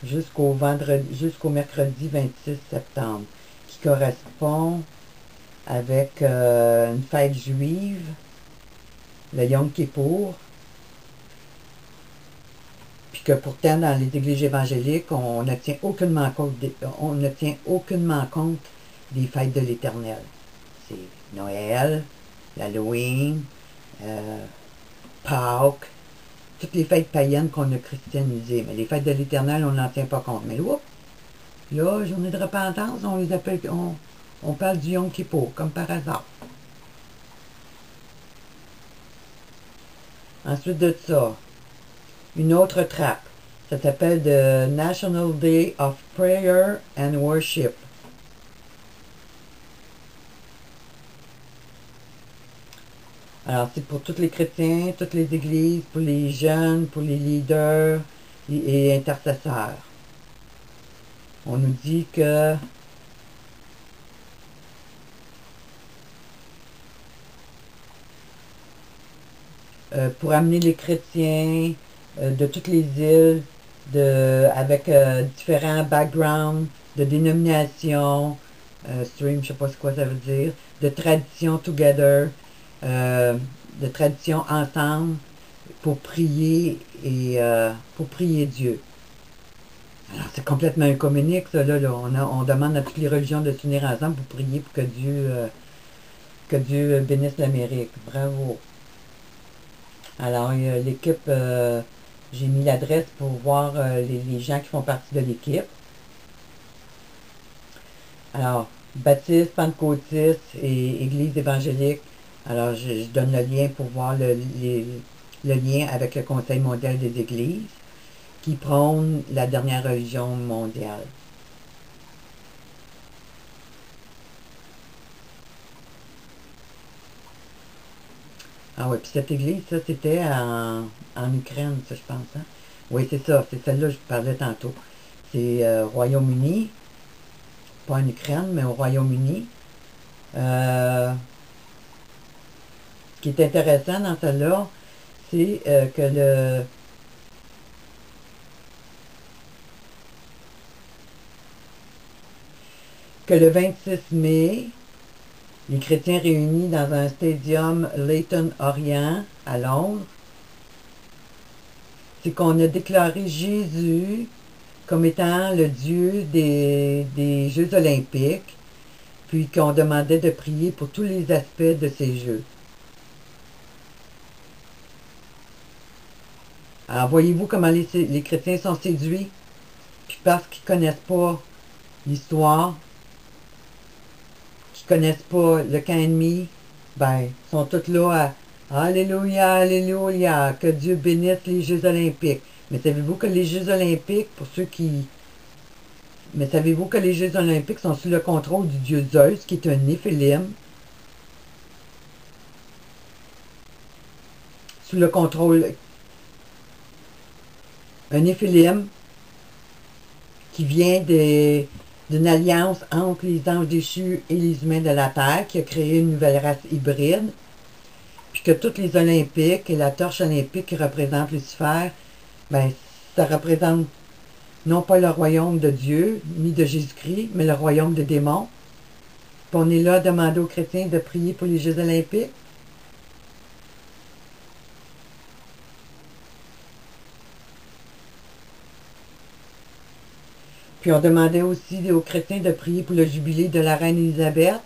jusqu'au mercredi 26 septembre, qui correspond avec une fête juive, le Yom Kippour, puis que pourtant, dans les églises évangéliques, on ne tient aucunement compte des fêtes de l'Éternel. C'est Noël, l'Halloween, Pâques, toutes les fêtes païennes qu'on a christianisées. Mais les fêtes de l'Éternel, on n'en tient pas compte. Mais là, journée de repentance, on les appelle, on parle du Yom Kippour, comme par hasard. Ensuite de ça, une autre trappe. Ça s'appelle The National Day of Prayer and Worship. Alors, c'est pour tous les chrétiens, toutes les églises, pour les jeunes, pour les leaders et intercesseurs. On nous dit que pour amener les chrétiens de toutes les îles, avec différents backgrounds, de dénominations, stream, je sais pas ce quoi ça veut dire, de traditions together, de traditions ensemble pour prier et pour prier Dieu. Alors c'est complètement œcuménique, ça là. On demande à toutes les religions de s'unir ensemble pour prier pour que Dieu bénisse l'Amérique. Bravo. Alors l'équipe, j'ai mis l'adresse pour voir les gens qui font partie de l'équipe. Alors, baptiste, pentecôtiste et église évangélique. Alors, je donne le lien pour voir le lien avec le Conseil mondial des églises qui prône la dernière religion mondiale. Ah oui, puis cette église, ça, c'était en Ukraine, ça, je pense. Hein? Oui, c'est ça, c'est celle-là que je parlais tantôt. C'est au Royaume-Uni, pas en Ukraine, mais au Royaume-Uni. Ce qui est intéressant dans celle-là, c'est que le 26 mai, les chrétiens réunis dans un stadium Leyton Orient à Londres, c'est qu'on a déclaré Jésus comme étant le Dieu des Jeux olympiques, puis qu'on demandait de prier pour tous les aspects de ces Jeux. Alors voyez-vous comment les chrétiens sont séduits, puis parce qu'ils ne connaissent pas l'histoire, qu'ils ne connaissent pas le camp ennemi, ben, ils sont tous là à Alléluia, Alléluia, que Dieu bénisse les Jeux olympiques. Mais savez-vous que les Jeux olympiques, pour ceux qui... Mais savez-vous que les Jeux olympiques sont sous le contrôle du dieu Zeus, qui est un Néphilim? Sous le contrôle... Un Néphilim qui vient d'une alliance entre les anges déchus et les humains de la Terre, qui a créé une nouvelle race hybride, puis que toutes les Olympiques et la torche olympique qui représente Lucifer, ben, ça représente non pas le royaume de Dieu, ni de Jésus-Christ, mais le royaume des démons. Puis on est là à demander aux chrétiens de prier pour les Jeux olympiques. Puis on demandait aussi aux chrétiens de prier pour le jubilé de la reine Élisabeth.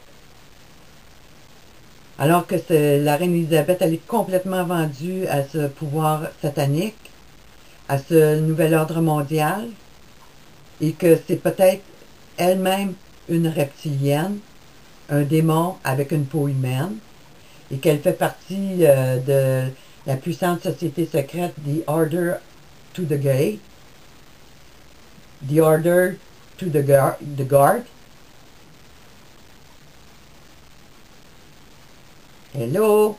Alors que la reine Élisabeth, elle est complètement vendue à ce pouvoir satanique, à ce nouvel ordre mondial, et que c'est peut-être elle-même une reptilienne, un démon avec une peau humaine, et qu'elle fait partie de la puissante société secrète The Order to the Gate, The Order to the Guard. Hello!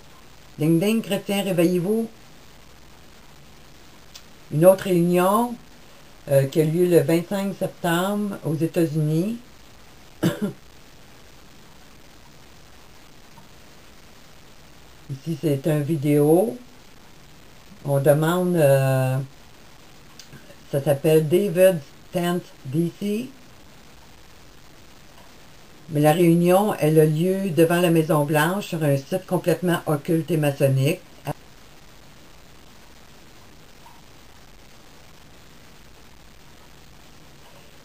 Ding ding, chrétiens, réveillez-vous! Une autre réunion qui a lieu le 25 septembre aux États-Unis. Ici, c'est une vidéo. On demande, ça s'appelle David's Tent, DC. Mais la réunion, elle a lieu devant la Maison-Blanche sur un site complètement occulte et maçonnique.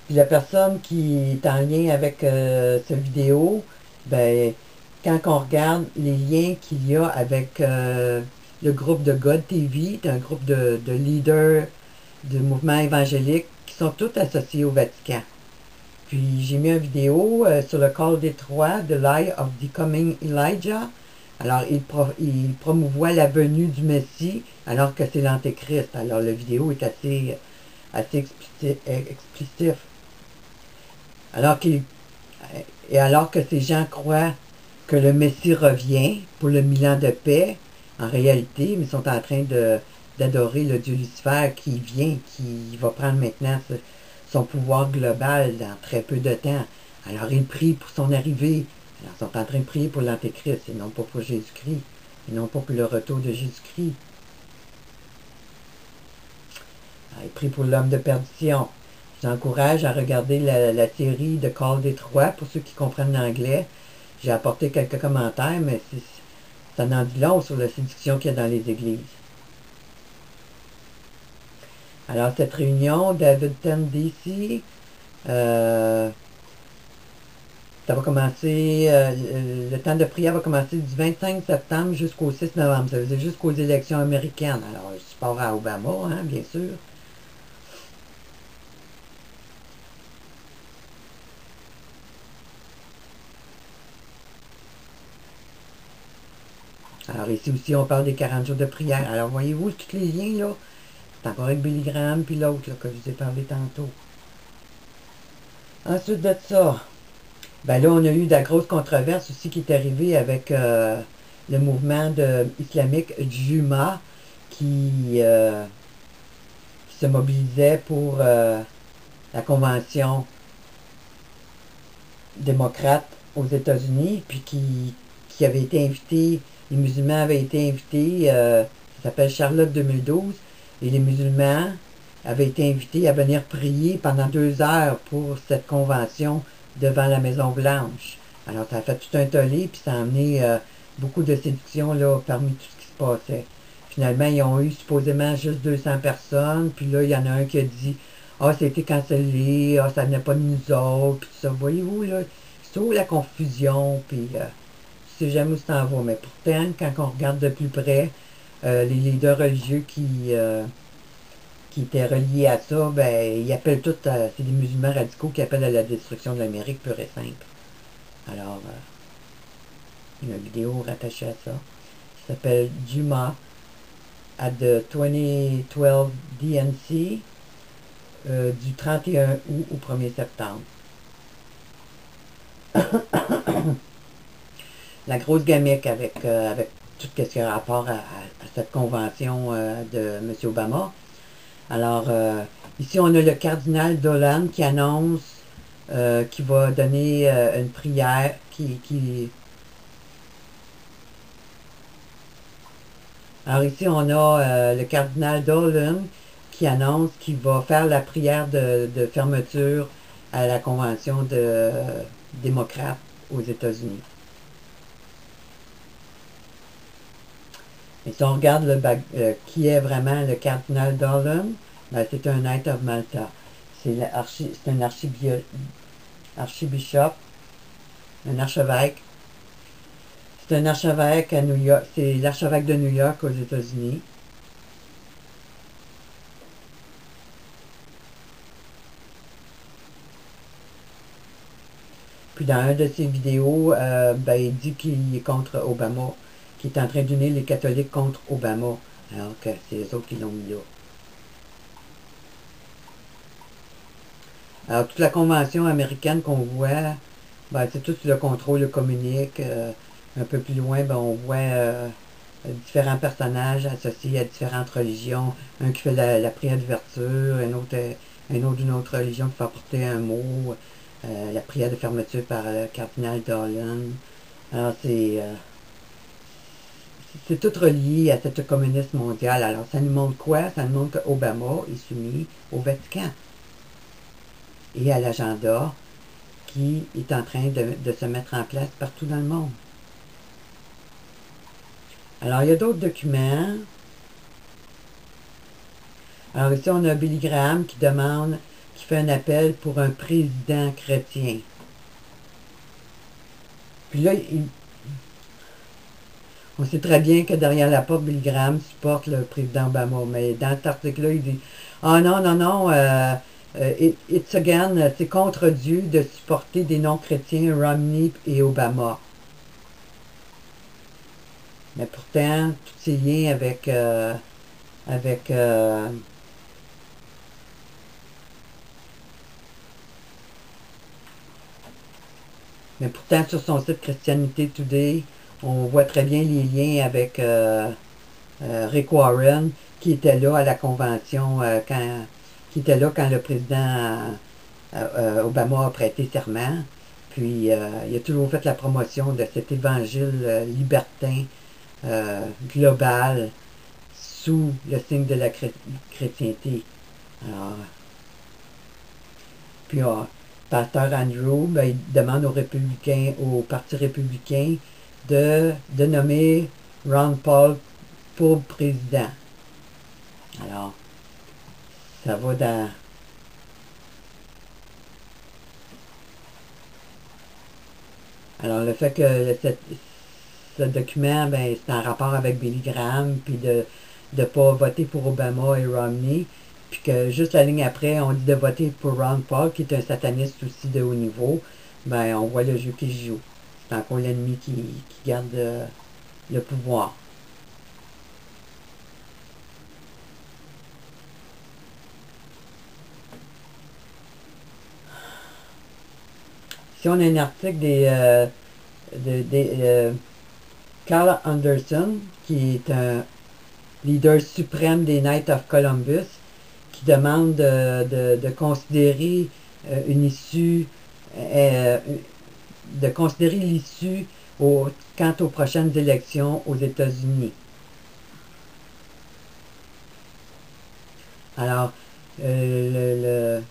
Puis la personne qui est en lien avec cette vidéo, ben, quand on regarde les liens qu'il y a avec le groupe de God TV, un groupe de leaders du mouvement évangélique qui sont tous associés au Vatican. Puis j'ai mis une vidéo sur le col d'Étroit, The Lie of the Coming Elijah. Alors il promouvoit la venue du Messie alors que c'est l'Antéchrist. Alors la vidéo est assez explicite. Alors que ces gens croient que le Messie revient pour le 1000 ans de paix, en réalité, ils sont en train d'adorer le Dieu Lucifer qui vient, qui va prendre maintenant son pouvoir global dans très peu de temps. Alors ils prient pour son arrivée. Alors ils sont en train de prier pour l'Antéchrist et non pas pour Jésus-Christ, et non pas pour le retour de Jésus-Christ. Ils prient pour l'homme de perdition. Je vous encourage à regarder la série de Call d'Étroit pour ceux qui comprennent l'anglais. J'ai apporté quelques commentaires, mais ça en dit long sur la séduction qu'il y a dans les églises. Alors, cette réunion, David Tent DC, ça va commencer, le temps de prière va commencer du 25 septembre jusqu'au 6 novembre. Ça veut dire jusqu'aux élections américaines. Alors, support à Obama, hein, bien sûr. Alors ici aussi, on parle des 40 jours de prière. Alors voyez-vous, tous les liens, là, c'est encore avec Billy Graham, puis l'autre, que je vous ai parlé tantôt. Ensuite de ça, ben là, on a eu de la grosse controverse aussi qui est arrivée avec le mouvement islamique Juma qui se mobilisait pour la convention démocrate aux États-Unis, puis qui avait été invité. Les musulmans avaient été invités, ça s'appelle Charlotte 2012, et les musulmans avaient été invités à venir prier pendant 2 heures pour cette convention devant la Maison-Blanche. Alors ça a fait tout un tollé, puis ça a amené beaucoup de séduction là, parmi tout ce qui se passait. Finalement, ils ont eu supposément juste 200 personnes, puis là, il y en a un qui a dit « Ah, ça a été cancellé, ah, ça venait pas de nous autres, puis tout ça. » Voyez-vous, là, c'est toujours la confusion, puis... je sais jamais où ça en va, mais pourtant, quand on regarde de plus près, les leaders religieux qui étaient reliés à ça, ben, ils appellent tout, c'est des musulmans radicaux qui appellent à la destruction de l'Amérique pure et simple. Alors, il y a une vidéo rattachée à ça, qui s'appelle Juma at the 2012 DNC, du 31 août au 1er septembre. La grosse gamique avec tout ce qui a rapport à cette convention de M. Obama. Alors, ici, on a le cardinal Dolan qui annonce qu'il va donner une prière Alors ici, on a le cardinal Dolan qui annonce qu'il va faire la prière de fermeture à la convention de démocrates aux États-Unis. Et si on regarde qui est vraiment le cardinal Dolan, ben, c'est un Knight of Malta. C'est un archibishop, un archevêque. C'est un archevêque à New York. C'est l'archevêque de New York aux États-Unis. Puis dans un de ses vidéos, ben, il dit qu'il est contre Obama, qu'il est en train d'unir les catholiques contre Obama, alors que c'est les autres qui l'ont mis là. Alors toute la convention américaine qu'on voit, ben, c'est tout le contrôle communique. Un peu plus loin, ben, on voit différents personnages associés à différentes religions. Un qui fait la prière d'ouverture, un autre d'une autre religion qui va apporter un mot. La prière de fermeture par le cardinal Dolan. Alors c'est tout relié à cette communisme mondial. Alors ça nous montre quoi? Ça nous montre qu'Obama est soumis au Vatican. et à l'agenda qui est en train de se mettre en place partout dans le monde. Alors, il y a d'autres documents. Alors ici, on a Billy Graham qui demande, qui fait un appel pour un président chrétien. Puis là, on sait très bien que derrière la porte, Billy Graham supporte le président Obama. Mais dans cet article-là, il dit « Ah non, non, non, it's again, c'est contre Dieu de supporter des non-chrétiens, Romney et Obama. » Mais pourtant, tous ces liens avec mais pourtant, sur son site Christianity Today, on voit très bien les liens avec Rick Warren, qui était là à la convention, qui était là quand le président Obama a prêté serment. Puis, il a toujours fait la promotion de cet évangile libertin, global, sous le signe de la chrétienté. Alors, puis, Pasteur Andrew, ben, il demande aux républicains, au Parti républicain, de nommer Ron Paul pour président. Alors, ça va dans... Alors, le fait que ce document, ben, c'est en rapport avec Billy Graham, puis de ne pas voter pour Obama et Romney, puis que juste la ligne après, on dit de voter pour Ron Paul, qui est un sataniste aussi de haut niveau, ben, on voit le jeu qui se joue. C'est encore l'ennemi qui garde le pouvoir. Ici, on a un article Carl Anderson, qui est un leader suprême des Knights of Columbus, qui demande de considérer une issue, de considérer l'issue quant aux prochaines élections aux États-Unis. Alors, ce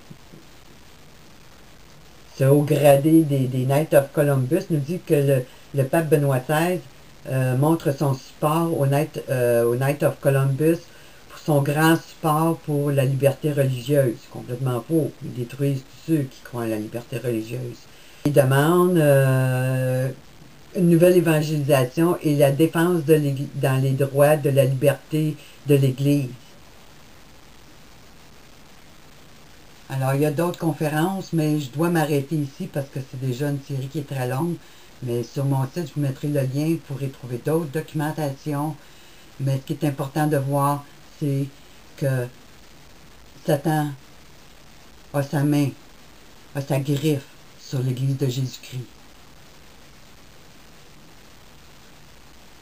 haut gradé des Knights of Columbus nous dit que le pape Benoît XVI montre son support aux Knights of Columbus pour son grand support pour la liberté religieuse. Complètement faux. Ils détruisent tous ceux qui croient à la liberté religieuse. Il demande une nouvelle évangélisation et la défense dans les droits de la liberté de l'Église. Alors, il y a d'autres conférences, mais je dois m'arrêter ici parce que c'est déjà une série qui est très longue. Mais sur mon site, je vous mettrai le lien, vous pourrez trouver d'autres documentations. Mais ce qui est important de voir, c'est que Satan a sa main, a sa griffe sur l'Église de Jésus-Christ.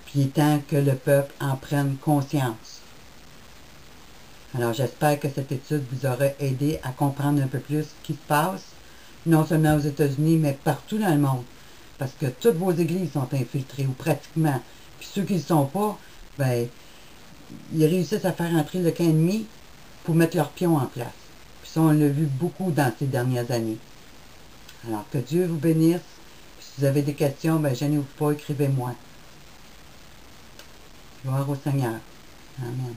Puis il est temps que le peuple en prenne conscience. Alors j'espère que cette étude vous aura aidé à comprendre un peu plus ce qui se passe, non seulement aux États-Unis, mais partout dans le monde. Parce que toutes vos églises sont infiltrées, ou pratiquement. Puis ceux qui ne le sont pas, ben, ils réussissent à faire entrer le camp ennemi pour mettre leurs pions en place. Puis ça, on l'a vu beaucoup dans ces dernières années. Alors que Dieu vous bénisse. Puis si vous avez des questions, ben, gênez-vous pas, écrivez-moi. Gloire au Seigneur. Amen.